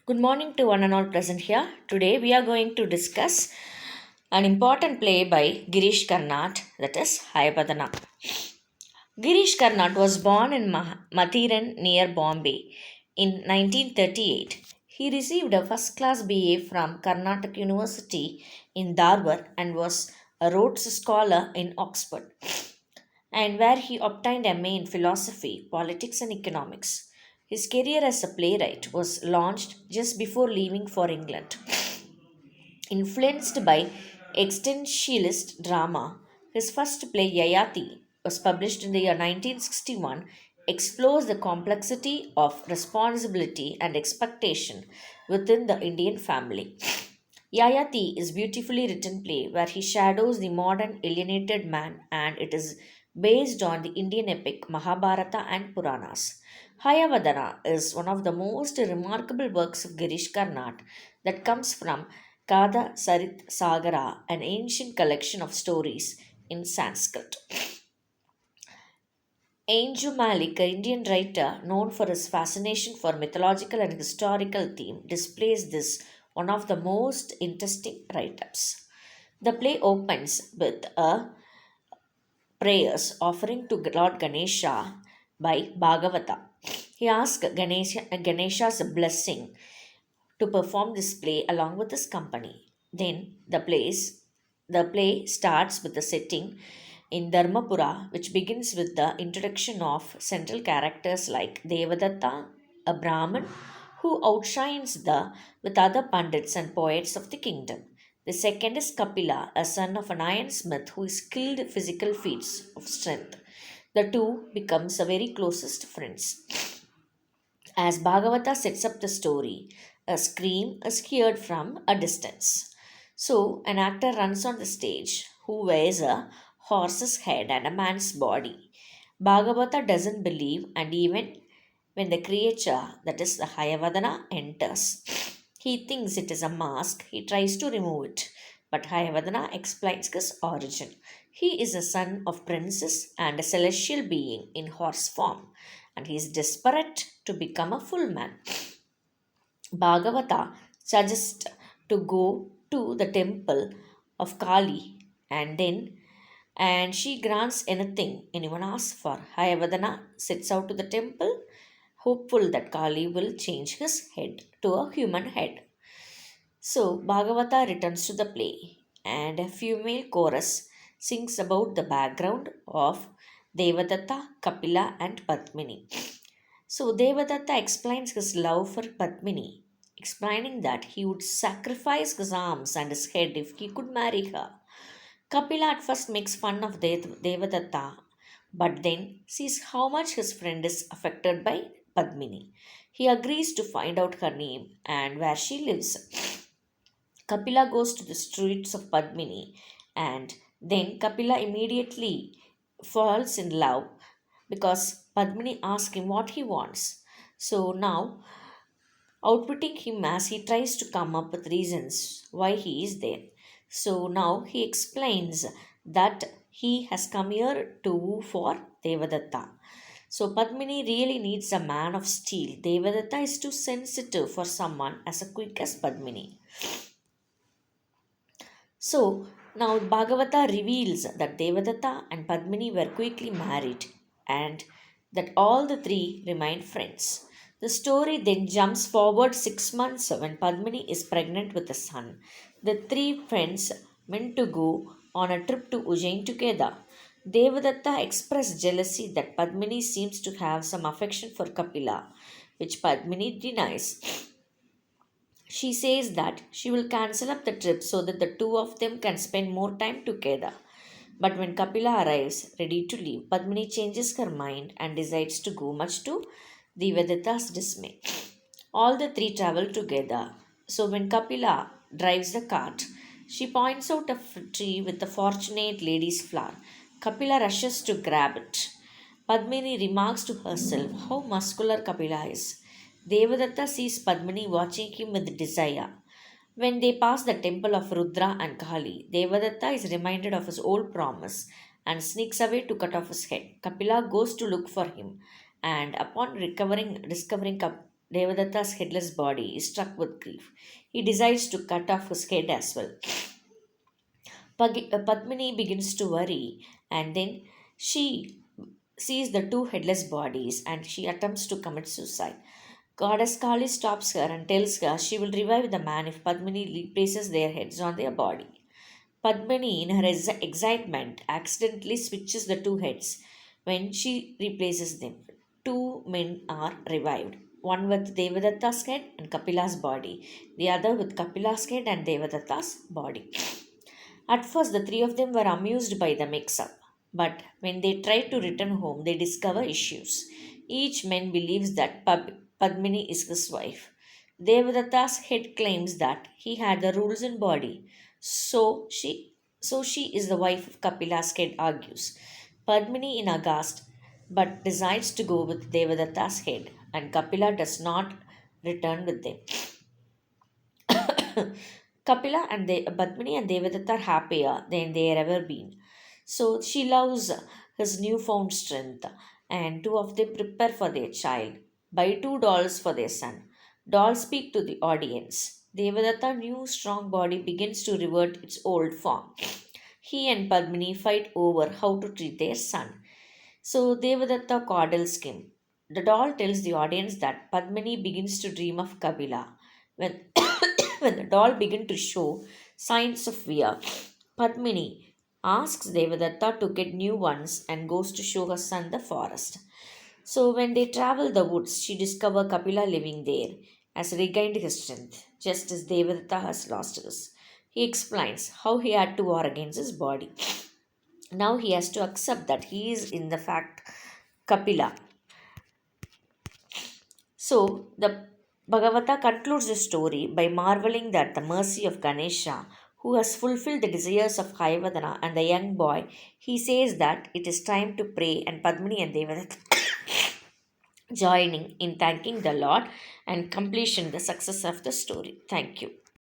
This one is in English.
Good morning to one and all present here. Today we are going to discuss an important play by Girish Karnad, that is Hayavadhana. Girish Karnad was born in Mathiran near Bombay in 1938. He received a first class BA from Karnataka University in Dharwad and was a Rhodes Scholar in Oxford, and where he obtained MA in philosophy, politics, and economics. His career as a playwright was launched just before leaving for England. Influenced by existentialist drama, his first play, Yayati, was published in the year 1961, explores the complexity of responsibility and expectation within the Indian family. Yayati is beautifully written play where he shadows the modern alienated man, and it is based on the Indian epic Mahabharata and Puranas. Hayavadhana is one of the most remarkable works of Girish Karnad that comes from Kada Sarit Sagara, an ancient collection of stories in Sanskrit. Anju Malik, an Indian writer known for his fascination for mythological and historical theme, displays this one of the most interesting write-ups. The play opens with a prayers offering to Lord Ganesha by Bhagavata. He asks Ganesha's blessing to perform this play along with his company. Then the play starts with the setting in Dharmapura, which begins with the introduction of central characters like Devadatta, a Brahmin who outshines the with other pandits and poets of the kingdom. The second is Kapila, a son of an ironsmith who is skilled physical feats of strength. The two becomes a very closest friends. As Bhagavata sets up the story, a scream is heard from a distance. So, an actor runs on the stage who wears a horse's head and a man's body. Bhagavata doesn't believe, and even when the creature, that is the Hayavadana, enters, he thinks it is a mask. He tries to remove it, but Hayavadana explains his origin. He is a son of princess and a celestial being in horse form, and he is desperate to become a full man. Bhagavata suggests to go to the temple of Kali, and she grants anything anyone asks for. Hayavadana sets out to the temple, hopeful that Kali will change his head to a human head. So Bhagavata returns to the play, and a female chorus sings about the background of Devadatta, Kapila, and Padmini. So Devadatta explains his love for Padmini, explaining that he would sacrifice his arms and his head if he could marry her. Kapila at first makes fun of Devadatta, but then sees how much his friend is affected by Padmini. He agrees to find out her name and where she lives. Kapila goes to the streets of Padmini, and then Kapila immediately falls in love because Padmini asks him what he wants. So now, outwitting him as he tries to come up with reasons why he is there. So now he explains that he has come here to woo for Devadatta. So Padmini really needs a man of steel. Devadatta is too sensitive for someone as quick as Padmini. So now Bhagavata reveals that Devadatta and Padmini were quickly married and that all the three remained friends. The story then jumps forward 6 months when Padmini is pregnant with a son. The three friends meant to go on a trip to Ujjain together. Devadatta expressed jealousy that Padmini seems to have some affection for Kapila, which Padmini denies. She says that she will cancel up the trip so that the two of them can spend more time together. But when Kapila arrives, ready to leave, Padmini changes her mind and decides to go, much to Devadatta's dismay. All the three travel together. So when Kapila drives the cart, she points out a tree with the fortunate lady's flower. Kapila rushes to grab it. Padmini remarks to herself how muscular Kapila is. Devadatta sees Padmini watching him with desire. When they pass the temple of Rudra and Kali, Devadatta is reminded of his old promise and sneaks away to cut off his head. Kapila goes to look for him, and upon discovering Devadatta's headless body is struck with grief. He decides to cut off his head as well. Padmini begins to worry, and then she sees the two headless bodies and she attempts to commit suicide. Goddess Kali stops her and tells her she will revive the man if Padmini replaces their heads on their body. Padmini, in her excitement, accidentally switches the two heads. When she replaces them, two men are revived. One with Devadatta's head and Kapila's body, the other with Kapila's head and Devadatta's body. At first, the three of them were amused by the mix up, but when they try to return home, they discover issues. Each man believes that Padmini is his wife. Devadatta's head claims that he had the rules in body, so she is the wife of Kapila's head argues. Padmini in aghast but decides to go with Devadatta's head, and Kapila does not return with them. Kapila and Padmini and Devadatta are happier than they have ever been. So she loves his newfound strength, and two of them prepare for their child. Buy two dolls for their son. Dolls speak to the audience. Devadatta's new strong body begins to revert its old form. He and Padmini fight over how to treat their son. So Devadatta coddles him. The doll tells the audience that Padmini begins to dream of Kabila. When, when the doll begins to show signs of fear, Padmini asks Devadatta to get new ones and goes to show her son the forest. So when they travel the woods, she discovers Kapila living there, has regained his strength, just as Devadatta has lost his. He explains how he had to war against his body. Now he has to accept that he is in the fact Kapila. So the Bhagavata concludes the story by marveling at the mercy of Ganesha, who has fulfilled the desires of Hayavadhana and the young boy. He says that it is time to pray, and Padmini and Devadatta joining in thanking the Lord and completion the success of the story. Thank you.